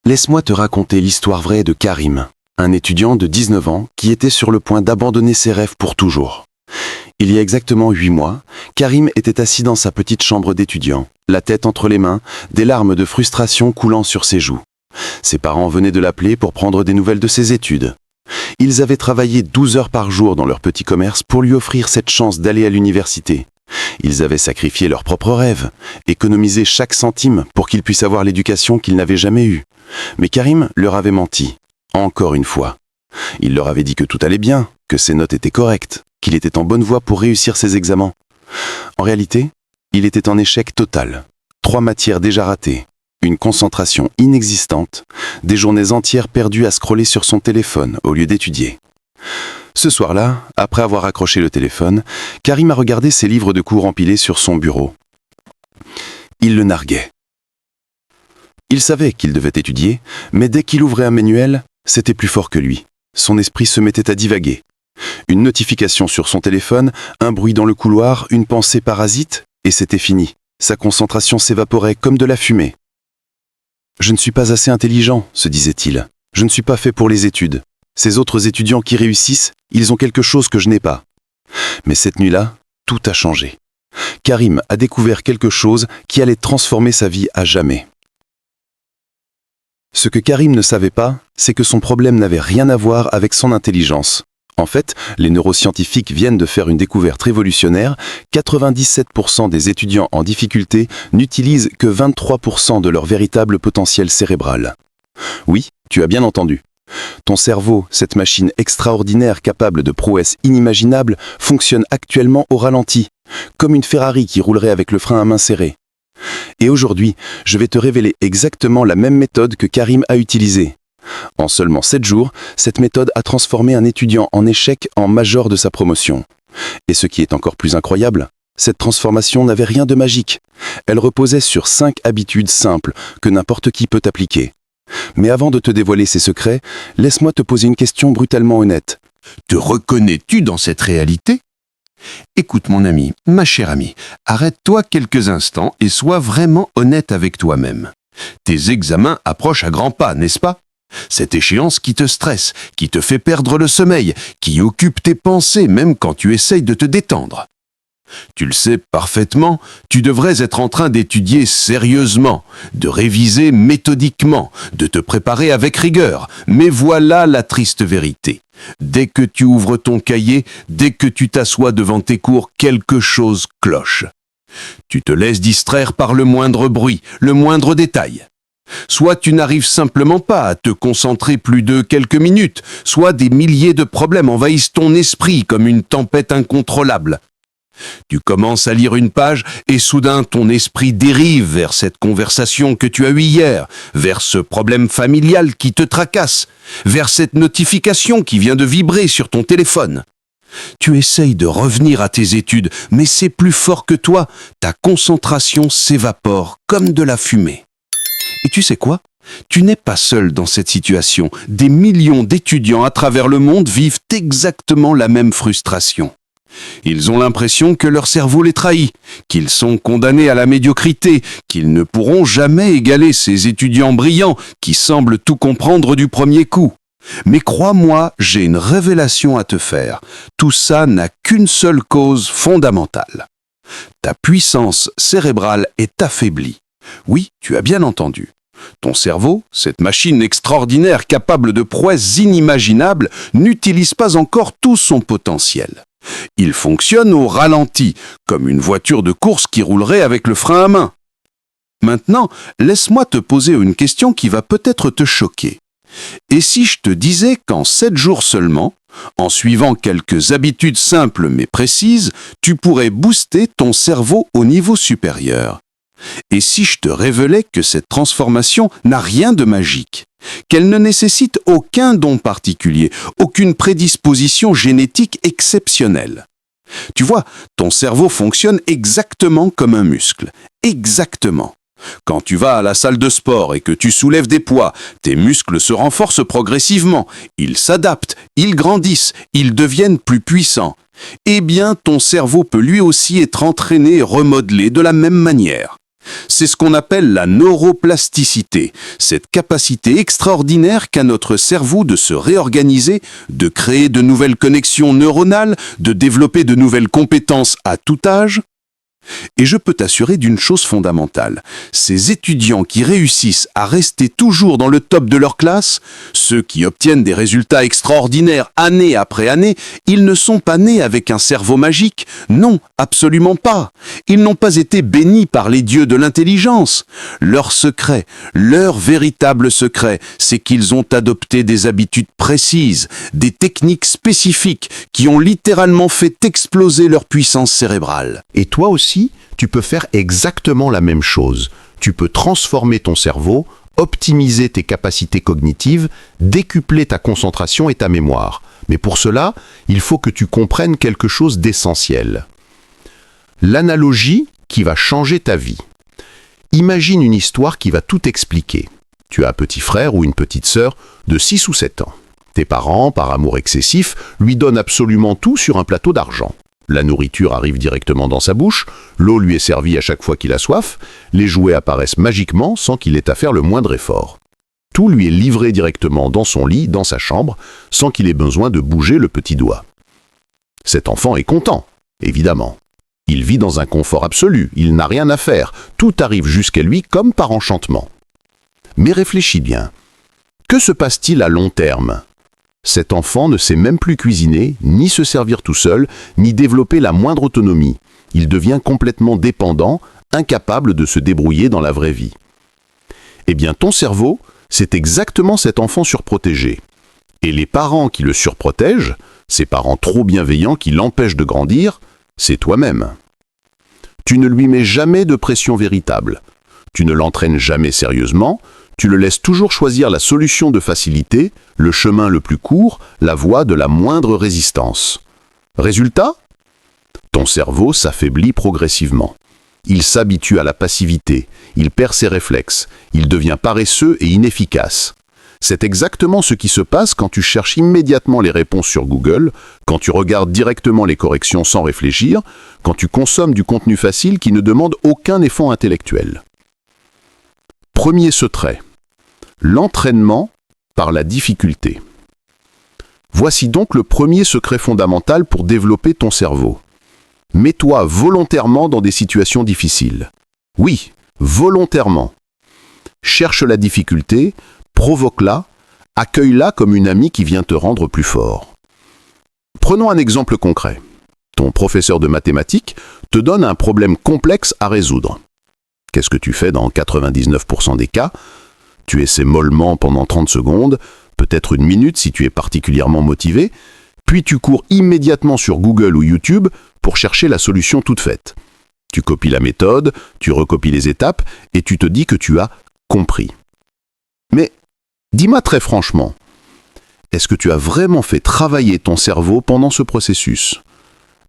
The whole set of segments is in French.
Laisse-moi te raconter l'histoire vraie de Karim, un étudiant de 19 ans qui était sur le point d'abandonner ses rêves pour toujours. Il y a exactement 8 mois, Karim était assis dans sa petite chambre d'étudiant, la tête entre les mains, des larmes de frustration coulant sur ses joues. Ses parents venaient de l'appeler pour prendre des nouvelles de ses études. Ils avaient travaillé 12 heures par jour dans leur petit commerce pour lui offrir cette chance d'aller à l'université. Ils avaient sacrifié leurs propres rêves, économisé chaque centime pour qu'il puisse avoir l'éducation qu'il n'avait jamais eue. Mais Karim leur avait menti, encore une fois. Il leur avait dit que tout allait bien, que ses notes étaient correctes, qu'il était en bonne voie pour réussir ses examens. En réalité, il était en échec total. 3 matières déjà ratées, une concentration inexistante, des journées entières perdues à scroller sur son téléphone au lieu d'étudier. Ce soir-là, après avoir accroché le téléphone, Karim a regardé ses livres de cours empilés sur son bureau. Il le narguait. Il savait qu'il devait étudier, mais dès qu'il ouvrait un manuel, c'était plus fort que lui. Son esprit se mettait à divaguer. Une notification sur son téléphone, un bruit dans le couloir, une pensée parasite, et c'était fini. Sa concentration s'évaporait comme de la fumée. « Je ne suis pas assez intelligent », se disait-il. « Je ne suis pas fait pour les études. Ces autres étudiants qui réussissent, ils ont quelque chose que je n'ai pas. » Mais cette nuit-là, tout a changé. Karim a découvert quelque chose qui allait transformer sa vie à jamais. Ce que Karim ne savait pas, c'est que son problème n'avait rien à voir avec son intelligence. En fait, les neuroscientifiques viennent de faire une découverte révolutionnaire. 97% des étudiants en difficulté n'utilisent que 23% de leur véritable potentiel cérébral. Oui, tu as bien entendu. Ton cerveau, cette machine extraordinaire capable de prouesses inimaginables, fonctionne actuellement au ralenti, comme une Ferrari qui roulerait avec le frein à main serré. Et aujourd'hui, je vais te révéler exactement la même méthode que Karim a utilisée. En seulement 7 jours, cette méthode a transformé un étudiant en échec en major de sa promotion. Et ce qui est encore plus incroyable, cette transformation n'avait rien de magique. Elle reposait sur 5 habitudes simples que n'importe qui peut appliquer. Mais avant de te dévoiler ces secrets, laisse-moi te poser une question brutalement honnête. Te reconnais-tu dans cette réalité ? Écoute mon ami, ma chère amie, arrête-toi quelques instants et sois vraiment honnête avec toi-même. Tes examens approchent à grands pas, n'est-ce pas ? Cette échéance qui te stresse, qui te fait perdre le sommeil, qui occupe tes pensées même quand tu essayes de te détendre. Tu le sais parfaitement, tu devrais être en train d'étudier sérieusement, de réviser méthodiquement, de te préparer avec rigueur. Mais voilà la triste vérité. Dès que tu ouvres ton cahier, dès que tu t'assois devant tes cours, quelque chose cloche. Tu te laisses distraire par le moindre bruit, le moindre détail. Soit tu n'arrives simplement pas à te concentrer plus de quelques minutes, soit des milliers de problèmes envahissent ton esprit comme une tempête incontrôlable. Tu commences à lire une page et soudain ton esprit dérive vers cette conversation que tu as eue hier, vers ce problème familial qui te tracasse, vers cette notification qui vient de vibrer sur ton téléphone. Tu essayes de revenir à tes études, mais c'est plus fort que toi, ta concentration s'évapore comme de la fumée. Et tu sais quoi ? Tu n'es pas seul dans cette situation. Des millions d'étudiants à travers le monde vivent exactement la même frustration. Ils ont l'impression que leur cerveau les trahit, qu'ils sont condamnés à la médiocrité, qu'ils ne pourront jamais égaler ces étudiants brillants qui semblent tout comprendre du premier coup. Mais crois-moi, j'ai une révélation à te faire. Tout ça n'a qu'une seule cause fondamentale. Ta puissance cérébrale est affaiblie. Oui, tu as bien entendu. Ton cerveau, cette machine extraordinaire capable de prouesses inimaginables, n'utilise pas encore tout son potentiel. Il fonctionne au ralenti, comme une voiture de course qui roulerait avec le frein à main. Maintenant, laisse-moi te poser une question qui va peut-être te choquer. Et si je te disais qu'en 7 jours seulement, en suivant quelques habitudes simples mais précises, tu pourrais booster ton cerveau au niveau supérieur ? Et si je te révélais que cette transformation n'a rien de magique, qu'elle ne nécessite aucun don particulier, aucune prédisposition génétique exceptionnelle. Tu vois, ton cerveau fonctionne exactement comme un muscle. Exactement. Quand tu vas à la salle de sport et que tu soulèves des poids, tes muscles se renforcent progressivement. Ils s'adaptent, ils grandissent, ils deviennent plus puissants. Eh bien, ton cerveau peut lui aussi être entraîné et remodelé de la même manière. C'est ce qu'on appelle la neuroplasticité, cette capacité extraordinaire qu'a notre cerveau de se réorganiser, de créer de nouvelles connexions neuronales, de développer de nouvelles compétences à tout âge. Et je peux t'assurer d'une chose fondamentale, ces étudiants qui réussissent à rester toujours dans le top de leur classe, ceux qui obtiennent des résultats extraordinaires année après année, ils ne sont pas nés avec un cerveau magique, non, absolument pas. Ils n'ont pas été bénis par les dieux de l'intelligence. Leur secret, leur véritable secret, c'est qu'ils ont adopté des habitudes précises, des techniques spécifiques qui ont littéralement fait exploser leur puissance cérébrale. Et toi aussi, tu peux faire exactement la même chose. Tu peux transformer ton cerveau, optimiser tes capacités cognitives, décupler ta concentration et ta mémoire. Mais pour cela, il faut que tu comprennes quelque chose d'essentiel. L'analogie qui va changer ta vie. Imagine une histoire qui va tout expliquer. Tu as un petit frère ou une petite sœur de 6 ou 7 ans. Tes parents, par amour excessif, lui donnent absolument tout sur un plateau d'argent. La nourriture arrive directement dans sa bouche, l'eau lui est servie à chaque fois qu'il a soif, les jouets apparaissent magiquement sans qu'il ait à faire le moindre effort. Tout lui est livré directement dans son lit, dans sa chambre, sans qu'il ait besoin de bouger le petit doigt. Cet enfant est content, évidemment. Il vit dans un confort absolu, il n'a rien à faire, tout arrive jusqu'à lui comme par enchantement. Mais réfléchis bien. Que se passe-t-il à long terme ? Cet enfant ne sait même plus cuisiner, ni se servir tout seul, ni développer la moindre autonomie. Il devient complètement dépendant, incapable de se débrouiller dans la vraie vie. Eh bien, ton cerveau, c'est exactement cet enfant surprotégé. Et les parents qui le surprotègent, ces parents trop bienveillants qui l'empêchent de grandir, c'est toi-même. Tu ne lui mets jamais de pression véritable. Tu ne l'entraînes jamais sérieusement, tu le laisses toujours choisir la solution de facilité, le chemin le plus court, la voie de la moindre résistance. Résultat ? Ton cerveau s'affaiblit progressivement. Il s'habitue à la passivité, il perd ses réflexes, il devient paresseux et inefficace. C'est exactement ce qui se passe quand tu cherches immédiatement les réponses sur Google, quand tu regardes directement les corrections sans réfléchir, quand tu consommes du contenu facile qui ne demande aucun effort intellectuel. Premier secret. L'entraînement par la difficulté. Voici donc le premier secret fondamental pour développer ton cerveau. Mets-toi volontairement dans des situations difficiles. Oui, volontairement. Cherche la difficulté, provoque-la, accueille-la comme une amie qui vient te rendre plus fort. Prenons un exemple concret. Ton professeur de mathématiques te donne un problème complexe à résoudre. Qu'est-ce que tu fais dans 99% des cas ? Tu essaies mollement pendant 30 secondes, peut-être une minute si tu es particulièrement motivé, puis tu cours immédiatement sur Google ou YouTube pour chercher la solution toute faite. Tu copies la méthode, tu recopies les étapes et tu te dis que tu as compris. Mais dis-moi très franchement, est-ce que tu as vraiment fait travailler ton cerveau pendant ce processus ?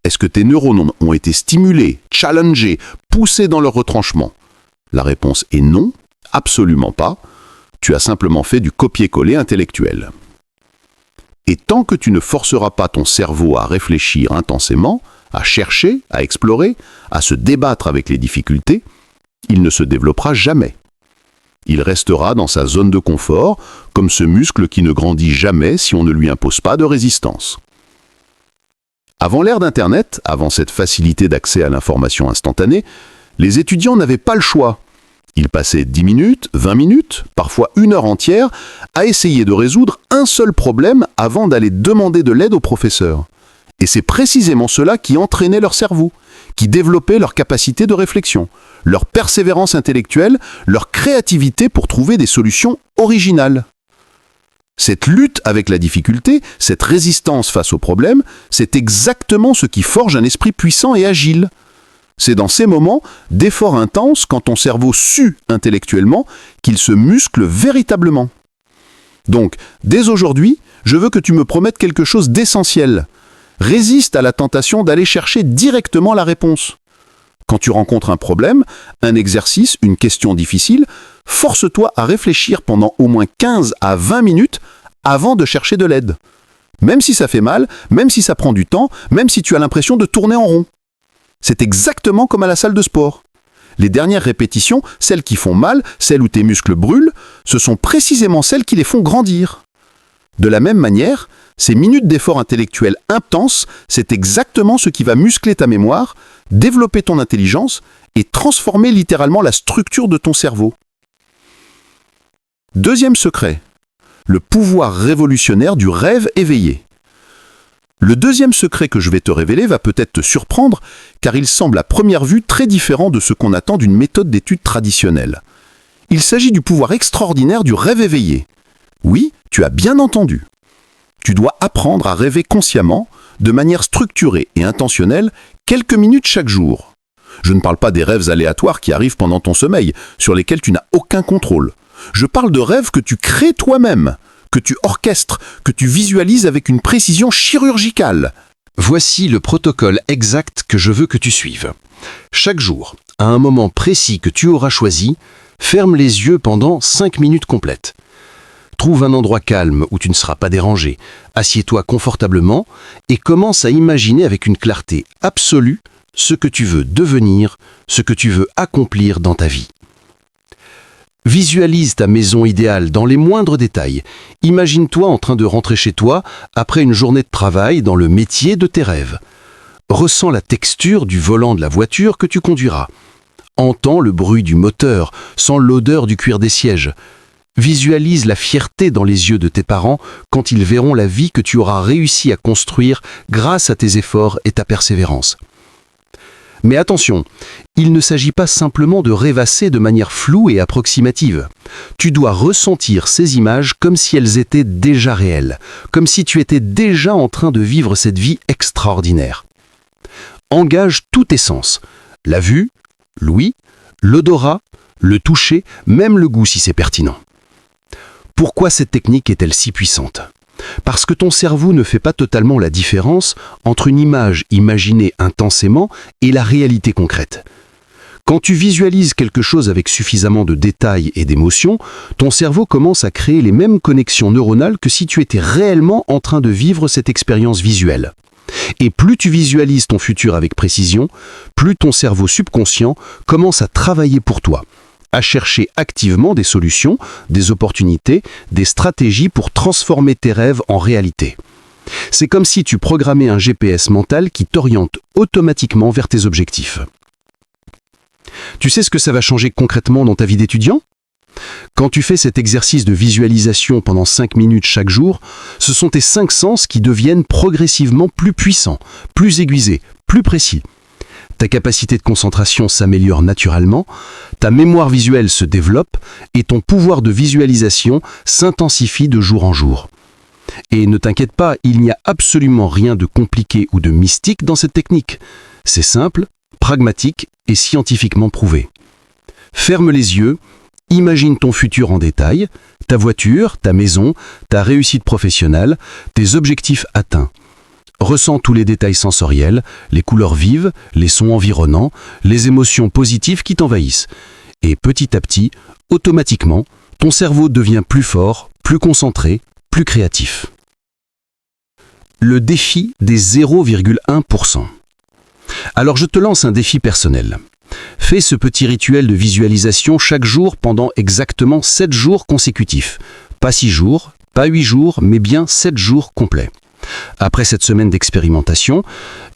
Est-ce que tes neurones ont été stimulés, challengés, poussés dans leur retranchement ? La réponse est non, absolument pas. Tu as simplement fait du copier-coller intellectuel. Et tant que tu ne forceras pas ton cerveau à réfléchir intensément, à chercher, à explorer, à se débattre avec les difficultés, il ne se développera jamais. Il restera dans sa zone de confort, comme ce muscle qui ne grandit jamais si on ne lui impose pas de résistance. Avant l'ère d'Internet, avant cette facilité d'accès à l'information instantanée, les étudiants n'avaient pas le choix. Ils passaient 10 minutes, 20 minutes, parfois 1 heure entière, à essayer de résoudre un seul problème avant d'aller demander de l'aide au professeur. Et c'est précisément cela qui entraînait leur cerveau, qui développait leur capacité de réflexion, leur persévérance intellectuelle, leur créativité pour trouver des solutions originales. Cette lutte avec la difficulté, cette résistance face aux problèmes, c'est exactement ce qui forge un esprit puissant et agile. C'est dans ces moments d'effort intense, quand ton cerveau sue intellectuellement, qu'il se muscle véritablement. Donc, dès aujourd'hui, je veux que tu me promettes quelque chose d'essentiel. Résiste à la tentation d'aller chercher directement la réponse. Quand tu rencontres un problème, un exercice, une question difficile, force-toi à réfléchir pendant au moins 15 à 20 minutes avant de chercher de l'aide. Même si ça fait mal, même si ça prend du temps, même si tu as l'impression de tourner en rond. C'est exactement comme à la salle de sport. Les dernières répétitions, celles qui font mal, celles où tes muscles brûlent, ce sont précisément celles qui les font grandir. De la même manière, ces minutes d'effort intellectuel intense, c'est exactement ce qui va muscler ta mémoire, développer ton intelligence et transformer littéralement la structure de ton cerveau. Deuxième secret, le pouvoir révolutionnaire du rêve éveillé. Le deuxième secret que je vais te révéler va peut-être te surprendre, car il semble à première vue très différent de ce qu'on attend d'une méthode d'étude traditionnelle. Il s'agit du pouvoir extraordinaire du rêve éveillé. Oui, tu as bien entendu. Tu dois apprendre à rêver consciemment, de manière structurée et intentionnelle, quelques minutes chaque jour. Je ne parle pas des rêves aléatoires qui arrivent pendant ton sommeil, sur lesquels tu n'as aucun contrôle. Je parle de rêves que tu crées toi-même, que tu orchestres, que tu visualises avec une précision chirurgicale. Voici le protocole exact que je veux que tu suives. Chaque jour, à un moment précis que tu auras choisi, ferme les yeux pendant 5 minutes complètes. Trouve un endroit calme où tu ne seras pas dérangé, assieds-toi confortablement et commence à imaginer avec une clarté absolue ce que tu veux devenir, ce que tu veux accomplir dans ta vie. Visualise ta maison idéale dans les moindres détails. Imagine-toi en train de rentrer chez toi après une journée de travail dans le métier de tes rêves. Ressens la texture du volant de la voiture que tu conduiras. Entends le bruit du moteur, sens l'odeur du cuir des sièges. Visualise la fierté dans les yeux de tes parents quand ils verront la vie que tu auras réussi à construire grâce à tes efforts et ta persévérance. Mais attention, il ne s'agit pas simplement de rêvasser de manière floue et approximative. Tu dois ressentir ces images comme si elles étaient déjà réelles, comme si tu étais déjà en train de vivre cette vie extraordinaire. Engage tous tes sens, la vue, l'ouïe, l'odorat, le toucher, même le goût si c'est pertinent. Pourquoi cette technique est-elle si puissante ? Parce que ton cerveau ne fait pas totalement la différence entre une image imaginée intensément et la réalité concrète. Quand tu visualises quelque chose avec suffisamment de détails et d'émotions, ton cerveau commence à créer les mêmes connexions neuronales que si tu étais réellement en train de vivre cette expérience visuelle. Et plus tu visualises ton futur avec précision, plus ton cerveau subconscient commence à travailler pour toi, à chercher activement des solutions, des opportunités, des stratégies pour transformer tes rêves en réalité. C'est comme si tu programmais un GPS mental qui t'oriente automatiquement vers tes objectifs. Tu sais ce que ça va changer concrètement dans ta vie d'étudiant ? Quand tu fais cet exercice de visualisation pendant 5 minutes chaque jour, ce sont tes 5 sens qui deviennent progressivement plus puissants, plus aiguisés, plus précis. Ta capacité de concentration s'améliore naturellement, ta mémoire visuelle se développe et ton pouvoir de visualisation s'intensifie de jour en jour. Et ne t'inquiète pas, il n'y a absolument rien de compliqué ou de mystique dans cette technique. C'est simple, pragmatique et scientifiquement prouvé. Ferme les yeux, imagine ton futur en détail, ta voiture, ta maison, ta réussite professionnelle, tes objectifs atteints. Ressens tous les détails sensoriels, les couleurs vives, les sons environnants, les émotions positives qui t'envahissent. Et petit à petit, automatiquement, ton cerveau devient plus fort, plus concentré, plus créatif. Le défi des 0,1%. Alors je te lance un défi personnel. Fais ce petit rituel de visualisation chaque jour pendant exactement 7 jours consécutifs. Pas 6 jours, pas 8 jours, mais bien 7 jours complets. Après cette semaine d'expérimentation,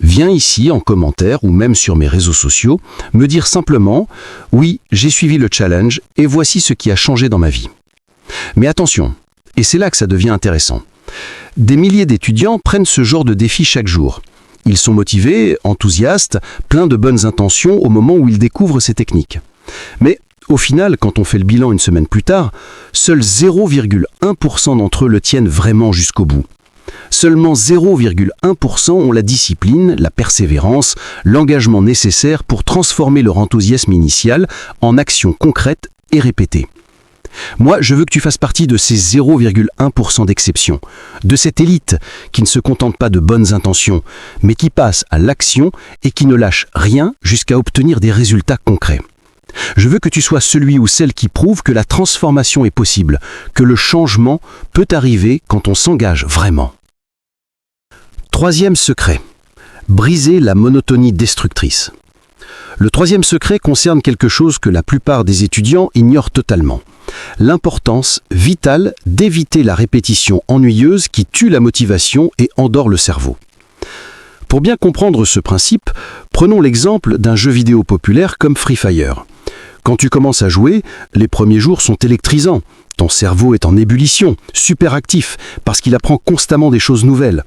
viens ici en commentaire ou même sur mes réseaux sociaux me dire simplement « Oui, j'ai suivi le challenge et voici ce qui a changé dans ma vie ». Mais attention, et c'est là que ça devient intéressant. Des milliers d'étudiants prennent ce genre de défi chaque jour. Ils sont motivés, enthousiastes, pleins de bonnes intentions au moment où ils découvrent ces techniques. Mais au final, quand on fait le bilan une semaine plus tard, seuls 0,1% d'entre eux le tiennent vraiment jusqu'au bout. Seulement 0,1% ont la discipline, la persévérance, l'engagement nécessaire pour transformer leur enthousiasme initial en actions concrètes et répétées. Moi, je veux que tu fasses partie de ces 0,1% d'exception, de cette élite qui ne se contente pas de bonnes intentions, mais qui passe à l'action et qui ne lâche rien jusqu'à obtenir des résultats concrets. Je veux que tu sois celui ou celle qui prouve que la transformation est possible, que le changement peut arriver quand on s'engage vraiment. Troisième secret, briser la monotonie destructrice. Le troisième secret concerne quelque chose que la plupart des étudiants ignorent totalement. L'importance vitale d'éviter la répétition ennuyeuse qui tue la motivation et endort le cerveau. Pour bien comprendre ce principe, prenons l'exemple d'un jeu vidéo populaire comme Free Fire. Quand tu commences à jouer, les premiers jours sont électrisants. Ton cerveau est en ébullition, super actif, parce qu'il apprend constamment des choses nouvelles.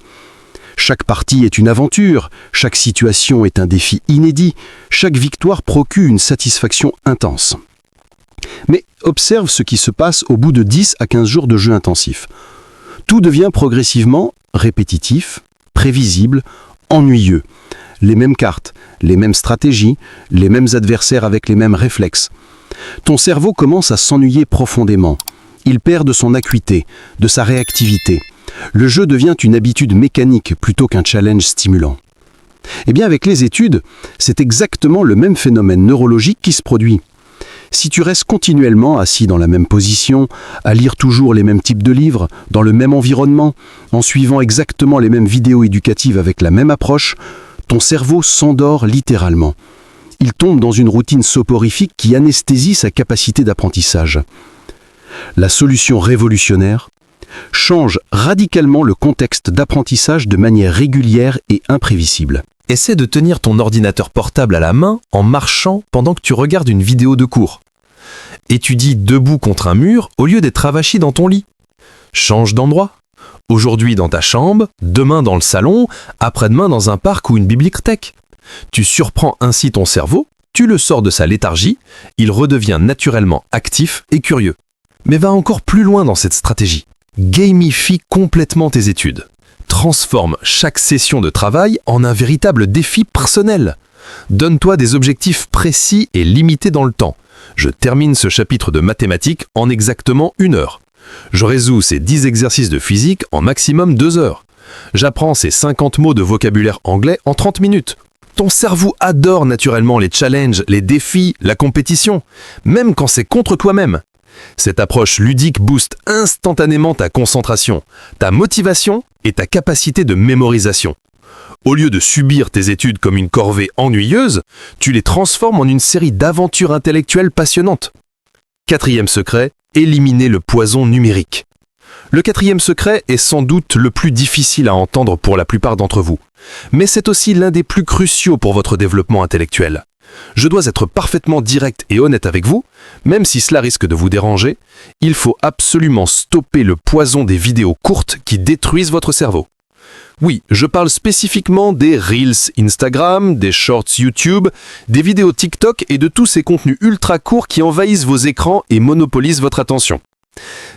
Chaque partie est une aventure, chaque situation est un défi inédit, chaque victoire procure une satisfaction intense. Mais observe ce qui se passe au bout de 10 à 15 jours de jeu intensif. Tout devient progressivement répétitif, prévisible, ennuyeux. Les mêmes cartes, les mêmes stratégies, les mêmes adversaires avec les mêmes réflexes. Ton cerveau commence à s'ennuyer profondément. Il perd de son acuité, de sa réactivité. Le jeu devient une habitude mécanique plutôt qu'un challenge stimulant. Eh bien, avec les études, c'est exactement le même phénomène neurologique qui se produit. Si tu restes continuellement assis dans la même position, à lire toujours les mêmes types de livres, dans le même environnement, en suivant exactement les mêmes vidéos éducatives avec la même approche, ton cerveau s'endort littéralement. Il tombe dans une routine soporifique qui anesthésie sa capacité d'apprentissage. La solution révolutionnaire: change radicalement le contexte d'apprentissage de manière régulière et imprévisible. Essaie de tenir ton ordinateur portable à la main en marchant pendant que tu regardes une vidéo de cours. Étudie debout contre un mur au lieu d'être avachi dans ton lit. Change d'endroit. Aujourd'hui dans ta chambre, demain dans le salon, après-demain dans un parc ou une bibliothèque. Tu surprends ainsi ton cerveau, tu le sors de sa léthargie, il redevient naturellement actif et curieux. Mais va encore plus loin dans cette stratégie. Gamifie complètement tes études. Transforme chaque session de travail en un véritable défi personnel. Donne-toi des objectifs précis et limités dans le temps. Je termine ce chapitre de mathématiques en exactement 1 heure. Je résous ces 10 exercices de physique en maximum 2 heures. J'apprends ces 50 mots de vocabulaire anglais en 30 minutes. Ton cerveau adore naturellement les challenges, les défis, la compétition, même quand c'est contre toi-même. Cette approche ludique booste instantanément ta concentration, ta motivation et ta capacité de mémorisation. Au lieu de subir tes études comme une corvée ennuyeuse, tu les transformes en une série d'aventures intellectuelles passionnantes. 4e secret, éliminer le poison numérique. Le 4e secret est sans doute le plus difficile à entendre pour la plupart d'entre vous, mais c'est aussi l'un des plus cruciaux pour votre développement intellectuel. Je dois être parfaitement direct et honnête avec vous, même si cela risque de vous déranger, il faut absolument stopper le poison des vidéos courtes qui détruisent votre cerveau. Oui, je parle spécifiquement des Reels Instagram, des Shorts YouTube, des vidéos TikTok et de tous ces contenus ultra courts qui envahissent vos écrans et monopolisent votre attention.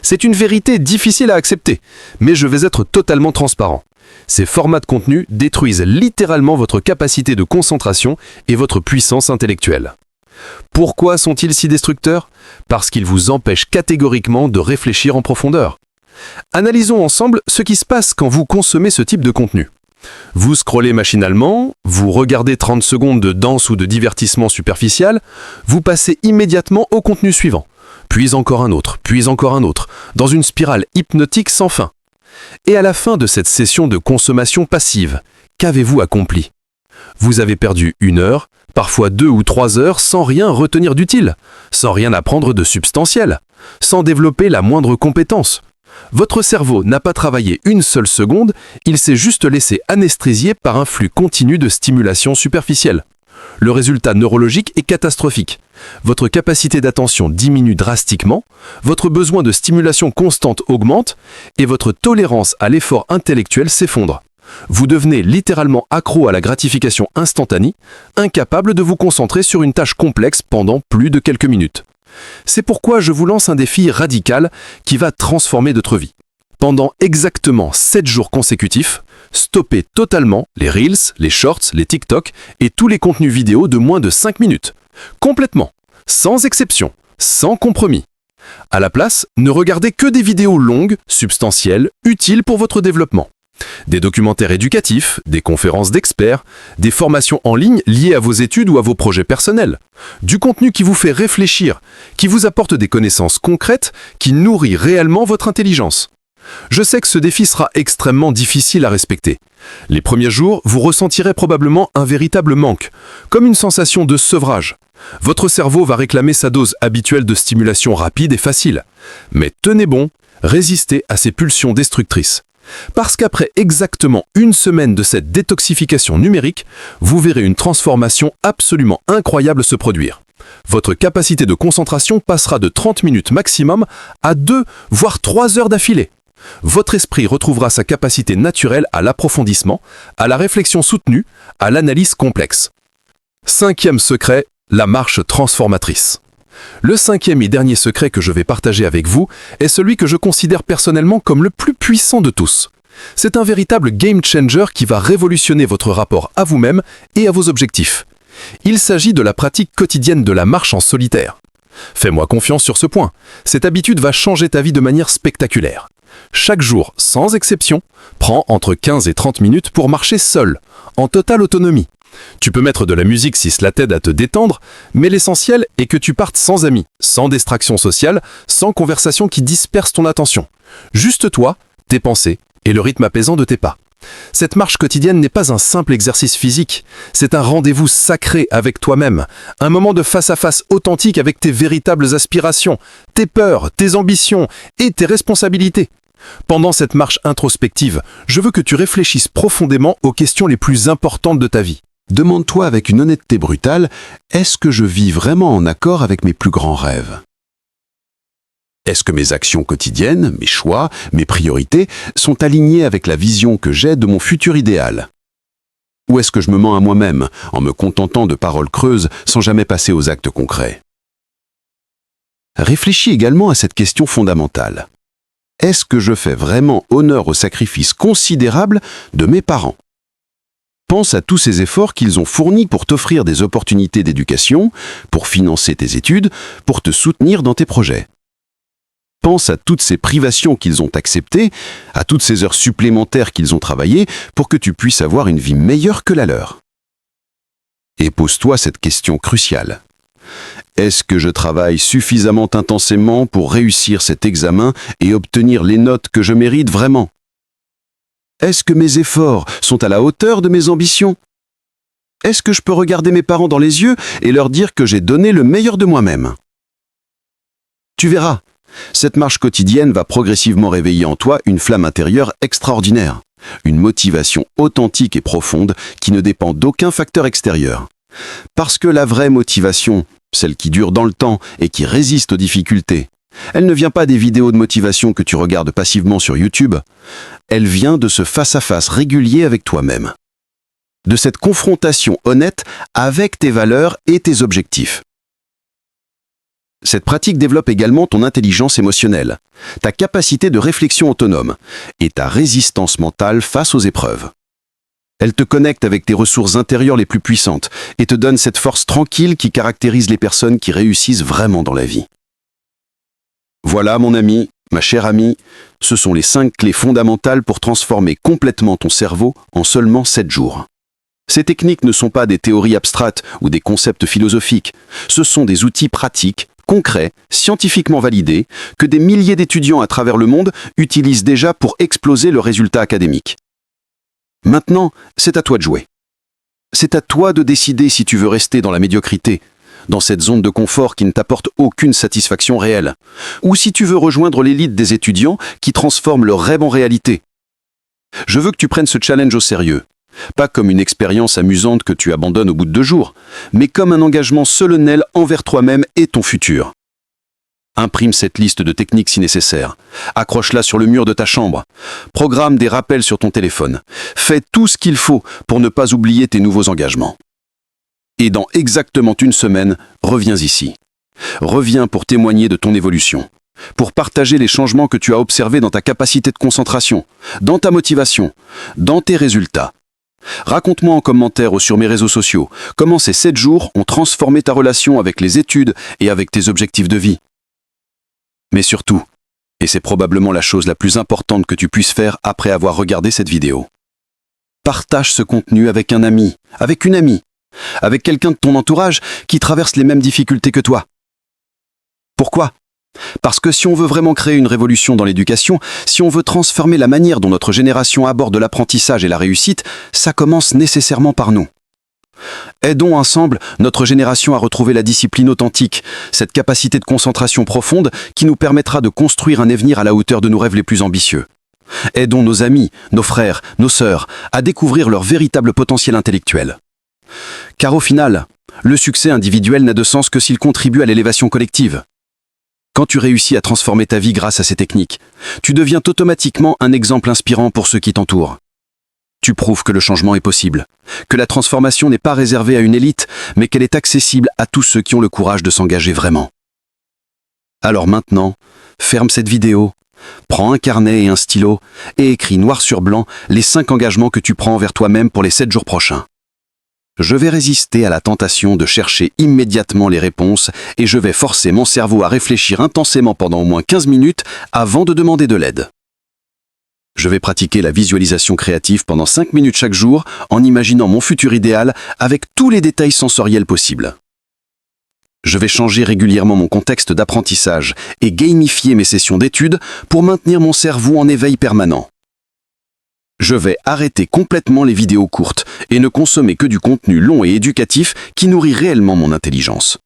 C'est une vérité difficile à accepter, mais je vais être totalement transparent. Ces formats de contenu détruisent littéralement votre capacité de concentration et votre puissance intellectuelle. Pourquoi sont-ils si destructeurs? Parce qu'ils vous empêchent catégoriquement de réfléchir en profondeur. Analysons ensemble ce qui se passe quand vous consommez ce type de contenu. Vous scrollez machinalement, vous regardez 30 secondes de danse ou de divertissement superficiel, vous passez immédiatement au contenu suivant, puis encore un autre, dans une spirale hypnotique sans fin. Et à la fin de cette session de consommation passive, qu'avez-vous accompli? Vous avez perdu 1 heure, parfois 2 ou 3 heures sans rien retenir d'utile, sans rien apprendre de substantiel, sans développer la moindre compétence. Votre cerveau n'a pas travaillé 1 seule seconde, il s'est juste laissé anesthésier par un flux continu de stimulation superficielle. Le résultat neurologique est catastrophique. Votre capacité d'attention diminue drastiquement, votre besoin de stimulation constante augmente et votre tolérance à l'effort intellectuel s'effondre. Vous devenez littéralement accro à la gratification instantanée, incapable de vous concentrer sur une tâche complexe pendant plus de quelques minutes. C'est pourquoi je vous lance un défi radical qui va transformer votre vie. Pendant exactement 7 jours consécutifs, stoppez totalement les Reels, les Shorts, les TikTok et tous les contenus vidéo de moins de 5 minutes. Complètement, sans exception, sans compromis. À la place, ne regardez que des vidéos longues, substantielles, utiles pour votre développement. Des documentaires éducatifs, des conférences d'experts, des formations en ligne liées à vos études ou à vos projets personnels. Du contenu qui vous fait réfléchir, qui vous apporte des connaissances concrètes, qui nourrit réellement votre intelligence. Je sais que ce défi sera extrêmement difficile à respecter. Les premiers jours, vous ressentirez probablement un véritable manque, comme une sensation de sevrage. Votre cerveau va réclamer sa dose habituelle de stimulation rapide et facile. Mais tenez bon, résistez à ces pulsions destructrices. Parce qu'après exactement une semaine de cette détoxification numérique, vous verrez une transformation absolument incroyable se produire. Votre capacité de concentration passera de 30 minutes maximum à 2, voire 3 heures d'affilée. Votre esprit retrouvera sa capacité naturelle à l'approfondissement, à la réflexion soutenue, à l'analyse complexe. 5e secret, la marche transformatrice. Le 5e et dernier secret que je vais partager avec vous est celui que je considère personnellement comme le plus puissant de tous. C'est un véritable game changer qui va révolutionner votre rapport à vous-même et à vos objectifs. Il s'agit de la pratique quotidienne de la marche en solitaire. Fais-moi confiance sur ce point. Cette habitude va changer ta vie de manière spectaculaire. Chaque jour, sans exception, prends entre 15 et 30 minutes pour marcher seul, en totale autonomie. Tu peux mettre de la musique si cela t'aide à te détendre, mais l'essentiel est que tu partes sans amis, sans distraction sociale, sans conversation qui disperse ton attention. Juste toi, tes pensées et le rythme apaisant de tes pas. Cette marche quotidienne n'est pas un simple exercice physique, c'est un rendez-vous sacré avec toi-même, un moment de face-à-face authentique avec tes véritables aspirations, tes peurs, tes ambitions et tes responsabilités. Pendant cette marche introspective, je veux que tu réfléchisses profondément aux questions les plus importantes de ta vie. Demande-toi avec une honnêteté brutale, est-ce que je vis vraiment en accord avec mes plus grands rêves? Est-ce que mes actions quotidiennes, mes choix, mes priorités sont alignés avec la vision que j'ai de mon futur idéal? Ou est-ce que je me mens à moi-même en me contentant de paroles creuses sans jamais passer aux actes concrets? Réfléchis également à cette question fondamentale. Est-ce que je fais vraiment honneur au sacrifice considérable de mes parents? Pense à tous ces efforts qu'ils ont fournis pour t'offrir des opportunités d'éducation, pour financer tes études, pour te soutenir dans tes projets. Pense à toutes ces privations qu'ils ont acceptées, à toutes ces heures supplémentaires qu'ils ont travaillées pour que tu puisses avoir une vie meilleure que la leur. Et pose-toi cette question cruciale. Est-ce que je travaille suffisamment intensément pour réussir cet examen et obtenir les notes que je mérite vraiment? Est-ce que mes efforts sont à la hauteur de mes ambitions? Est-ce que je peux regarder mes parents dans les yeux et leur dire que j'ai donné le meilleur de moi-même? Tu verras, cette marche quotidienne va progressivement réveiller en toi une flamme intérieure extraordinaire, une motivation authentique et profonde qui ne dépend d'aucun facteur extérieur. Parce que la vraie motivation, celle qui dure dans le temps et qui résiste aux difficultés, elle ne vient pas des vidéos de motivation que tu regardes passivement sur YouTube, elle vient de ce face-à-face régulier avec toi-même. De cette confrontation honnête avec tes valeurs et tes objectifs. Cette pratique développe également ton intelligence émotionnelle, ta capacité de réflexion autonome et ta résistance mentale face aux épreuves. Elle te connecte avec tes ressources intérieures les plus puissantes et te donne cette force tranquille qui caractérise les personnes qui réussissent vraiment dans la vie. Voilà, mon ami, ma chère amie, ce sont les 5 clés fondamentales pour transformer complètement ton cerveau en seulement 7 jours. Ces techniques ne sont pas des théories abstraites ou des concepts philosophiques, ce sont des outils pratiques, concrets, scientifiquement validés, que des milliers d'étudiants à travers le monde utilisent déjà pour exploser leurs résultats académiques. Maintenant, c'est à toi de jouer. C'est à toi de décider si tu veux rester dans la médiocrité, dans cette zone de confort qui ne t'apporte aucune satisfaction réelle, ou si tu veux rejoindre l'élite des étudiants qui transforment leurs rêves en réalité. Je veux que tu prennes ce challenge au sérieux, pas comme une expérience amusante que tu abandonnes au bout de 2 jours, mais comme un engagement solennel envers toi-même et ton futur. Imprime cette liste de techniques si nécessaire. Accroche-la sur le mur de ta chambre. Programme des rappels sur ton téléphone. Fais tout ce qu'il faut pour ne pas oublier tes nouveaux engagements. Et dans exactement 1 semaine, reviens ici. Reviens pour témoigner de ton évolution, pour partager les changements que tu as observés dans ta capacité de concentration, dans ta motivation, dans tes résultats. Raconte-moi en commentaire ou sur mes réseaux sociaux comment ces 7 jours ont transformé ta relation avec les études et avec tes objectifs de vie. Mais surtout, et c'est probablement la chose la plus importante que tu puisses faire après avoir regardé cette vidéo, partage ce contenu avec un ami, avec une amie, avec quelqu'un de ton entourage qui traverse les mêmes difficultés que toi. Pourquoi ? Parce que si on veut vraiment créer une révolution dans l'éducation, si on veut transformer la manière dont notre génération aborde l'apprentissage et la réussite, ça commence nécessairement par nous. Aidons ensemble notre génération à retrouver la discipline authentique, cette capacité de concentration profonde qui nous permettra de construire un avenir à la hauteur de nos rêves les plus ambitieux. Aidons nos amis, nos frères, nos sœurs à découvrir leur véritable potentiel intellectuel. Car au final, le succès individuel n'a de sens que s'il contribue à l'élévation collective. Quand tu réussis à transformer ta vie grâce à ces techniques, tu deviens automatiquement un exemple inspirant pour ceux qui t'entourent. Tu prouves que le changement est possible, que la transformation n'est pas réservée à une élite, mais qu'elle est accessible à tous ceux qui ont le courage de s'engager vraiment. Alors maintenant, ferme cette vidéo, prends un carnet et un stylo et écris noir sur blanc les 5 engagements que tu prends envers toi-même pour les 7 jours prochains. Je vais résister à la tentation de chercher immédiatement les réponses et je vais forcer mon cerveau à réfléchir intensément pendant au moins 15 minutes avant de demander de l'aide. Je vais pratiquer la visualisation créative pendant 5 minutes chaque jour en imaginant mon futur idéal avec tous les détails sensoriels possibles. Je vais changer régulièrement mon contexte d'apprentissage et gamifier mes sessions d'études pour maintenir mon cerveau en éveil permanent. Je vais arrêter complètement les vidéos courtes et ne consommer que du contenu long et éducatif qui nourrit réellement mon intelligence.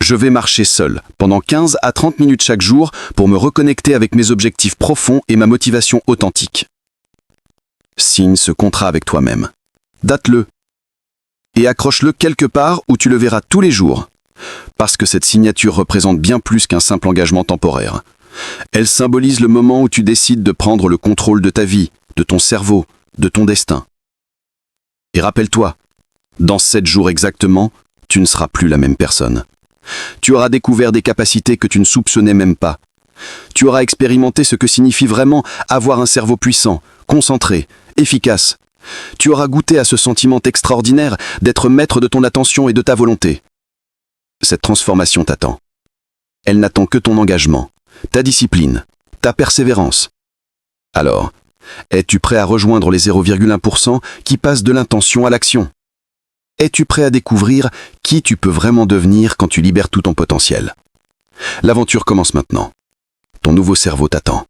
Je vais marcher seul pendant 15 à 30 minutes chaque jour pour me reconnecter avec mes objectifs profonds et ma motivation authentique. Signe ce contrat avec toi-même. Date-le. Et accroche-le quelque part où tu le verras tous les jours. Parce que cette signature représente bien plus qu'un simple engagement temporaire. Elle symbolise le moment où tu décides de prendre le contrôle de ta vie, de ton cerveau, de ton destin. Et rappelle-toi, dans 7 jours exactement, tu ne seras plus la même personne. Tu auras découvert des capacités que tu ne soupçonnais même pas. Tu auras expérimenté ce que signifie vraiment avoir un cerveau puissant, concentré, efficace. Tu auras goûté à ce sentiment extraordinaire d'être maître de ton attention et de ta volonté. Cette transformation t'attend. Elle n'attend que ton engagement, ta discipline, ta persévérance. Alors, es-tu prêt à rejoindre les 0,1% qui passent de l'intention à l'action ? Es-tu prêt à découvrir qui tu peux vraiment devenir quand tu libères tout ton potentiel ? L'aventure commence maintenant. Ton nouveau cerveau t'attend.